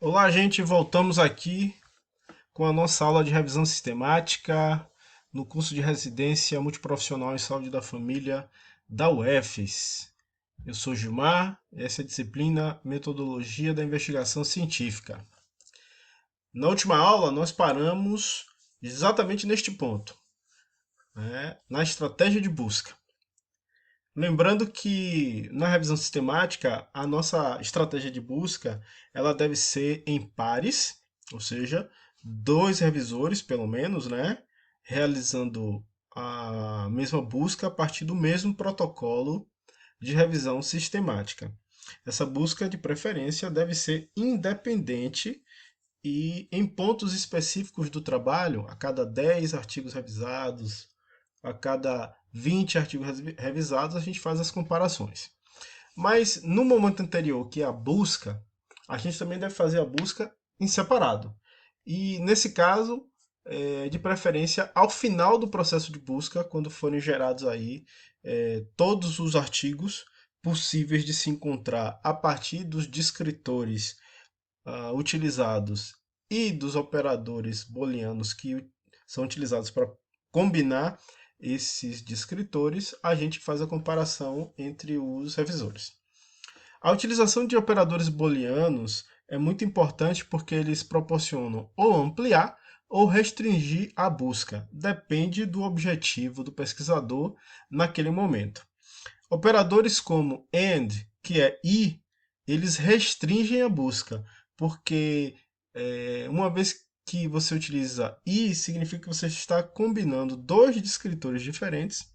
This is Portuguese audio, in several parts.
Olá, gente, voltamos aqui com a nossa aula de revisão sistemática no curso de residência multiprofissional em saúde da família da UFES. Eu sou Gilmar, essa é a disciplina Metodologia da Investigação Científica. Na última aula, nós paramos exatamente neste ponto, né, na estratégia de busca. Lembrando que na revisão sistemática, a nossa estratégia de busca ela deve ser em pares, ou seja, dois revisores, pelo menos, né, realizando a mesma busca a partir do mesmo protocolo de revisão sistemática. Essa busca, de preferência, deve ser independente e em pontos específicos do trabalho, a cada 10 artigos revisados, a cada 20 artigos revisados, a gente faz as comparações. Mas no momento anterior, que é a busca, a gente também deve fazer a busca em separado. E nesse caso, de preferência, ao final do processo de busca, quando forem gerados aí todos os artigos possíveis de se encontrar a partir dos descritores utilizados e dos operadores booleanos que são utilizados para combinar esses descritores, a gente faz a comparação entre os revisores. A utilização de operadores booleanos é muito importante porque eles proporcionam ou ampliar ou restringir a busca, depende do objetivo do pesquisador naquele momento. Operadores como AND, que é e, eles restringem a busca, porque uma vez que você utiliza e, significa que você está combinando dois descritores diferentes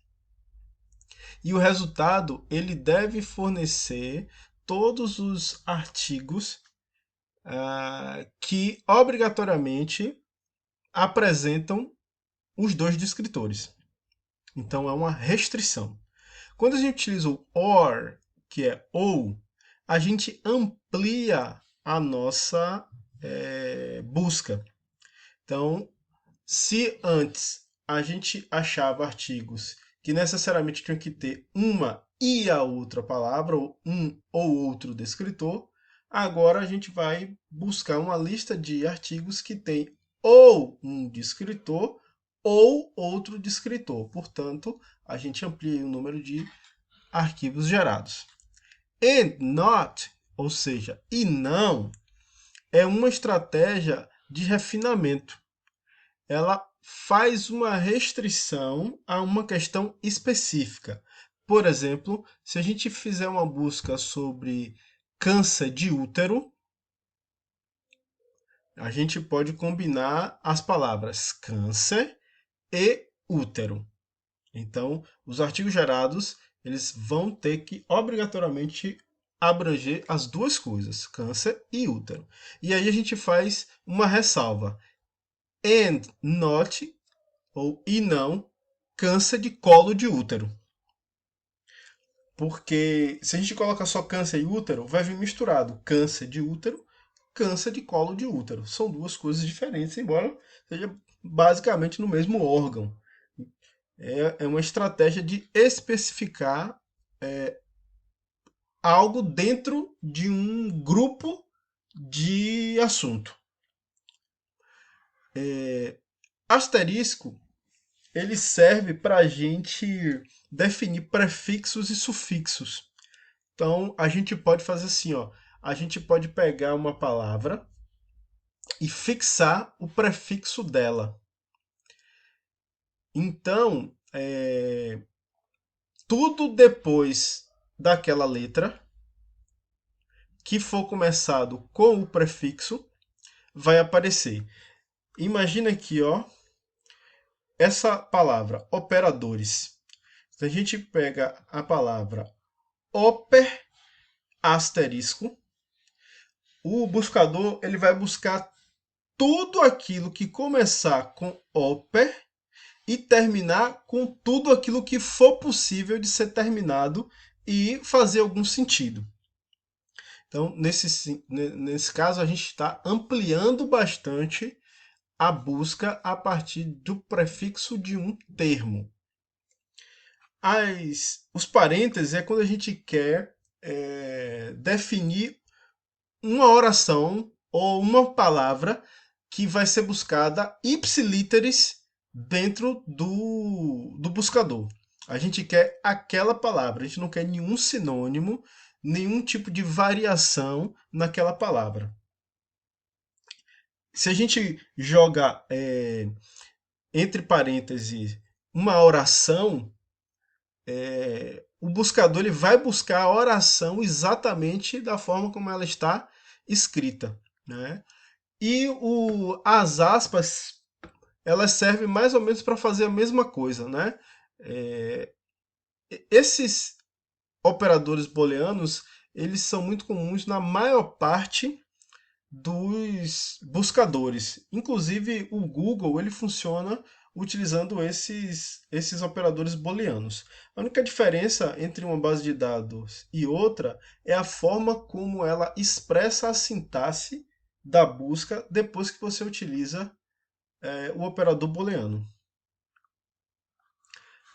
e o resultado ele deve fornecer todos os artigos que obrigatoriamente apresentam os dois descritores. Então é uma restrição. Quando a gente utiliza o or, que é ou, a gente amplia a nossa busca. Então, se antes a gente achava artigos que necessariamente tinham que ter uma e a outra palavra, ou um ou outro descritor, agora a gente vai buscar uma lista de artigos que tem ou um descritor ou outro descritor. Portanto, a gente amplia o número de arquivos gerados. And not, ou seja, e não, é uma estratégia de refinamento. Ela faz uma restrição a uma questão específica. Por exemplo, se a gente fizer uma busca sobre câncer de útero, a gente pode combinar as palavras câncer e útero. Então, os artigos gerados, eles vão ter que obrigatoriamente abranger as duas coisas, câncer e útero. E aí a gente faz uma ressalva. And not, ou e não, câncer de colo de útero. Porque se a gente coloca só câncer e útero, vai vir misturado câncer de útero, câncer de colo de útero. São duas coisas diferentes, embora seja basicamente no mesmo órgão. É uma estratégia de especificar algo dentro de um grupo de assunto. Asterisco ele serve para a gente definir prefixos e sufixos. Então a gente pode fazer assim, ó, a gente pode pegar uma palavra e fixar o prefixo dela. Então, tudo depois daquela letra que for começado com o prefixo vai aparecer. Imagina aqui, ó, essa palavra operadores. Se a gente pega a palavra oper asterisco, o buscador ele vai buscar tudo aquilo que começar com oper e terminar com tudo aquilo que for possível de ser terminado e fazer algum sentido. Então, nesse caso, a gente está ampliando bastante a busca a partir do prefixo de um termo. Os parênteses é quando a gente quer definir uma oração ou uma palavra que vai ser buscada ipsiliteris dentro do buscador. A gente quer aquela palavra, a gente não quer nenhum sinônimo, nenhum tipo de variação naquela palavra. Se a gente joga entre parênteses uma oração, o buscador ele vai buscar a oração exatamente da forma como ela está escrita, né? E as aspas, elas servem mais ou menos para fazer a mesma coisa, né? É, esses operadores booleanos, eles são muito comuns na maior parte dos buscadores. Inclusive, o Google ele funciona utilizando esses operadores booleanos. A única diferença entre uma base de dados e outra é a forma como ela expressa a sintaxe da busca depois que você utiliza o operador booleano.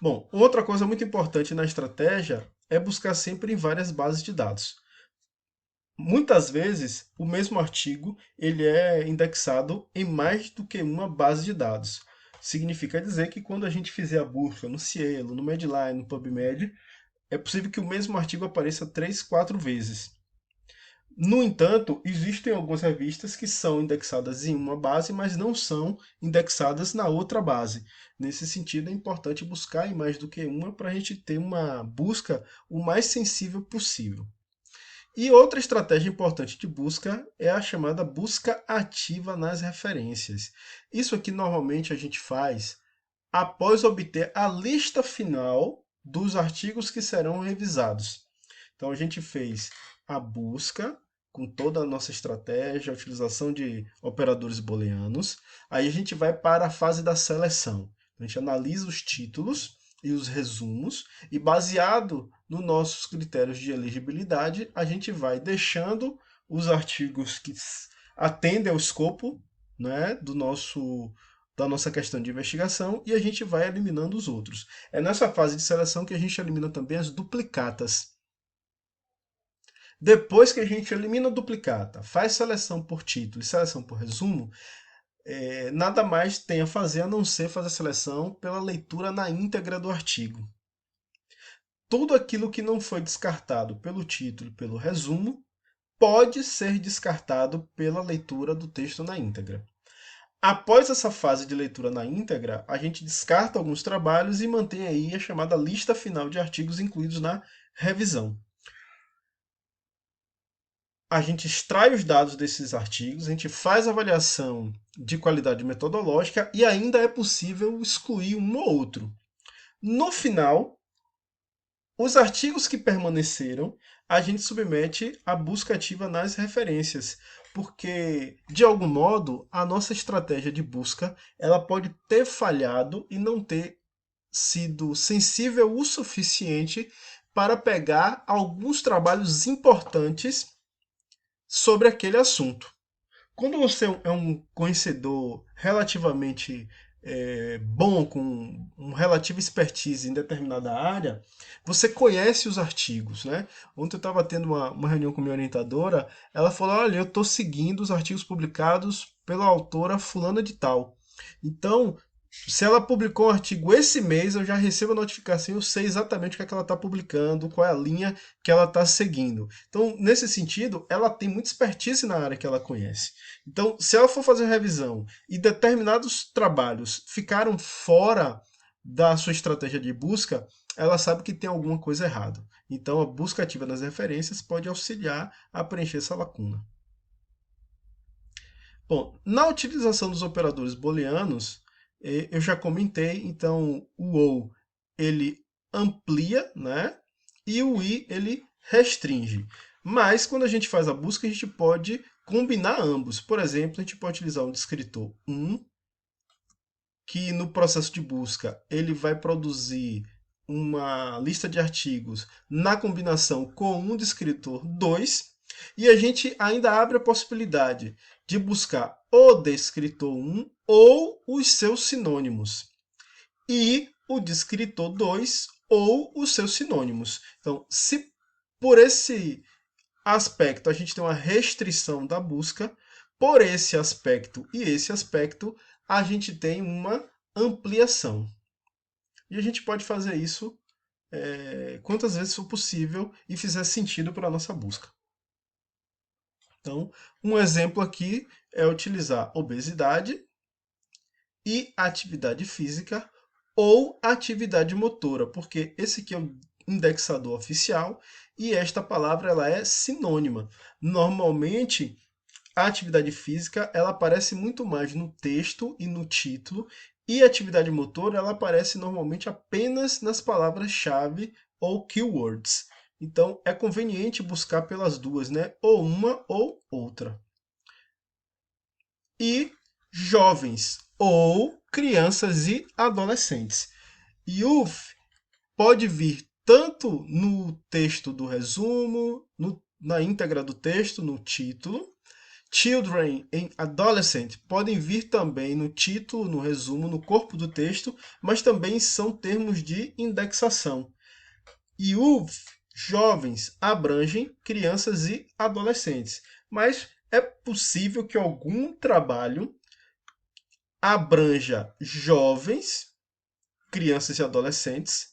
Bom, outra coisa muito importante na estratégia é buscar sempre em várias bases de dados. Muitas vezes, o mesmo artigo ele é indexado em mais do que uma base de dados. Significa dizer que quando a gente fizer a busca no Cielo, no Medline, no PubMed, é possível que o mesmo artigo apareça 3, 4 vezes. No entanto, existem algumas revistas que são indexadas em uma base, mas não são indexadas na outra base. Nesse sentido, é importante buscar em mais do que uma para a gente ter uma busca o mais sensível possível. E outra estratégia importante de busca é a chamada busca ativa nas referências. Isso aqui normalmente a gente faz após obter a lista final dos artigos que serão revisados. Então a gente fez a busca com toda a nossa estratégia, a utilização de operadores booleanos. Aí a gente vai para a fase da seleção. A gente analisa os títulos e os resumos e baseado nos nossos critérios de elegibilidade, a gente vai deixando os artigos que atendem ao escopo, né, da nossa questão de investigação e a gente vai eliminando os outros. É nessa fase de seleção que a gente elimina também as duplicatas. Depois que a gente elimina a duplicata, faz seleção por título e seleção por resumo, nada mais tem a fazer a não ser fazer a seleção pela leitura na íntegra do artigo. Tudo aquilo que não foi descartado pelo título e pelo resumo pode ser descartado pela leitura do texto na íntegra. Após essa fase de leitura na íntegra, a gente descarta alguns trabalhos e mantém aí a chamada lista final de artigos incluídos na revisão. A gente extrai os dados desses artigos, a gente faz avaliação de qualidade metodológica e ainda é possível excluir um ou outro. No final, os artigos que permaneceram, a gente submete à busca ativa nas referências, porque, de algum modo, a nossa estratégia de busca ela pode ter falhado e não ter sido sensível o suficiente para pegar alguns trabalhos importantes sobre aquele assunto. Quando você é um conhecedor relativamente bom, com um relativo expertise em determinada área, você conhece os artigos, né? Ontem eu estava tendo uma reunião com minha orientadora, ela falou, olha, eu estou seguindo os artigos publicados pela autora fulana de tal. Então, se ela publicou um artigo esse mês, eu já recebo a notificação, eu sei exatamente o que é que ela está publicando, qual é a linha que ela está seguindo. Então, nesse sentido, ela tem muita expertise na área que ela conhece. Então, se ela for fazer revisão e determinados trabalhos ficaram fora da sua estratégia de busca, ela sabe que tem alguma coisa errada. Então, a busca ativa nas referências pode auxiliar a preencher essa lacuna. Bom, na utilização dos operadores booleanos, eu já comentei, então o OU ele amplia, né? E o I ele restringe. Mas quando a gente faz a busca, a gente pode combinar ambos. Por exemplo, a gente pode utilizar um descritor 1, que no processo de busca ele vai produzir uma lista de artigos na combinação com um descritor 2, e a gente ainda abre a possibilidade de buscar o descritor 1 ou os seus sinônimos e o descritor 2 ou os seus sinônimos. Então, se por esse aspecto a gente tem uma restrição da busca, Por esse aspecto e esse aspecto, a gente tem uma ampliação. E a gente pode fazer isso quantas vezes for possível e fizer sentido para a nossa busca. Então, um exemplo aqui é utilizar obesidade e atividade física ou atividade motora, porque esse aqui é o indexador oficial e esta palavra ela é sinônima. Normalmente, a atividade física ela aparece muito mais no texto e no título, e a atividade motora ela aparece normalmente apenas nas palavras-chave ou keywords. Então, é conveniente buscar pelas duas, né? Ou uma ou outra. E jovens ou crianças e adolescentes. Youth pode vir tanto no texto do resumo, na íntegra do texto, no título. Children e adolescent podem vir também no título, no resumo, no corpo do texto, mas também são termos de indexação. Youth, jovens, abrangem crianças e adolescentes, mas é possível que algum trabalho abranja jovens, crianças e adolescentes,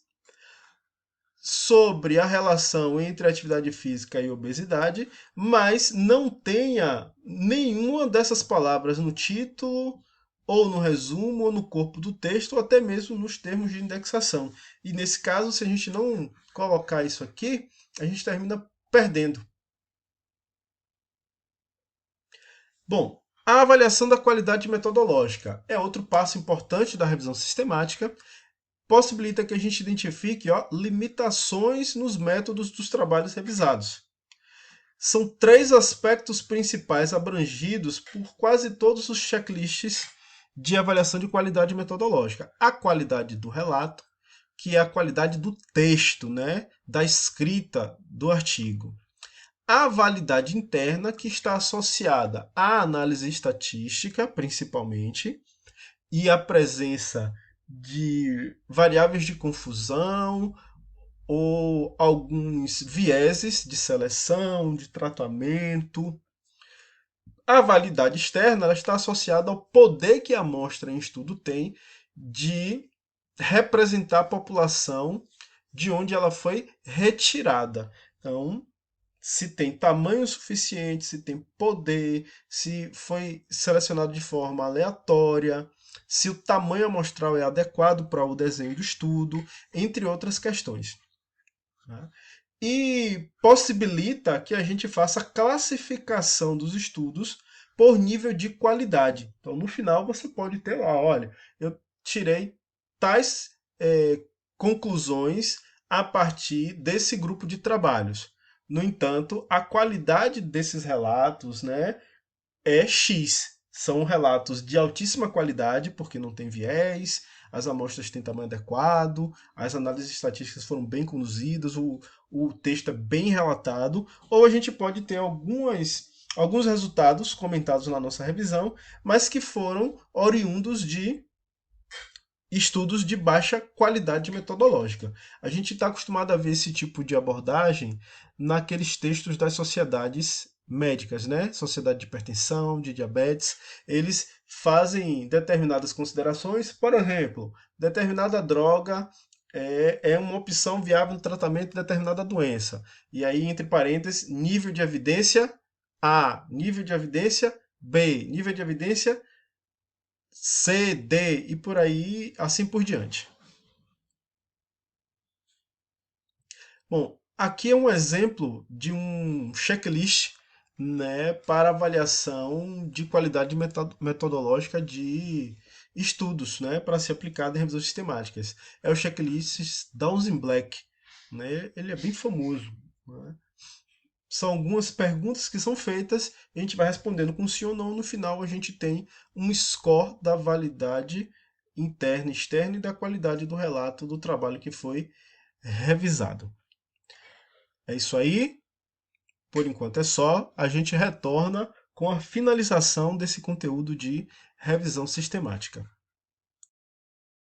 sobre a relação entre atividade física e obesidade, mas não tenha nenhuma dessas palavras no título, ou no resumo, ou no corpo do texto, ou até mesmo nos termos de indexação. E nesse caso, se a gente não colocar isso aqui, a gente termina perdendo. Bom, a avaliação da qualidade metodológica é outro passo importante da revisão sistemática. Possibilita que a gente identifique limitações nos métodos dos trabalhos revisados. São 3 aspectos principais abrangidos por quase todos os checklists de avaliação de qualidade metodológica. A qualidade do relato, que é a qualidade do texto, né, da escrita do artigo. A validade interna, que está associada à análise estatística, principalmente, e a presença de variáveis de confusão ou alguns vieses de seleção, de tratamento. A validade externa ela está associada ao poder que a amostra em estudo tem de representar a população de onde ela foi retirada. Então, se tem tamanho suficiente, se tem poder, se foi selecionado de forma aleatória, se o tamanho amostral é adequado para o desenho do estudo, entre outras questões. E possibilita que a gente faça a classificação dos estudos por nível de qualidade. Então, no final, você pode ter lá, olha, eu tirei tais conclusões a partir desse grupo de trabalhos. No entanto, a qualidade desses relatos, né, é X. São relatos de altíssima qualidade, porque não tem viés, as amostras têm tamanho adequado, as análises estatísticas foram bem conduzidas, o texto é bem relatado, ou a gente pode ter alguns resultados comentados na nossa revisão, mas que foram oriundos de estudos de baixa qualidade metodológica. A gente está acostumado a ver esse tipo de abordagem naqueles textos das sociedades médicas, né? Sociedade de hipertensão, de diabetes. Eles fazem determinadas considerações, por exemplo, determinada droga é uma opção viável no tratamento de determinada doença. E aí, entre parênteses, nível de evidência A, nível de evidência B, nível de evidência C, D e por aí, assim por diante. Bom, aqui é um exemplo de um checklist, né, para avaliação de qualidade metodológica de estudos, né, para ser aplicado em revisões sistemáticas. É o checklist Dawes Black, né? Ele é bem famoso, né? São algumas perguntas que são feitas, a gente vai respondendo com sim ou não, no final a gente tem um score da validade interna e externa e da qualidade do relato do trabalho que foi revisado. É isso aí, por enquanto é só, a gente retorna com a finalização desse conteúdo de revisão sistemática.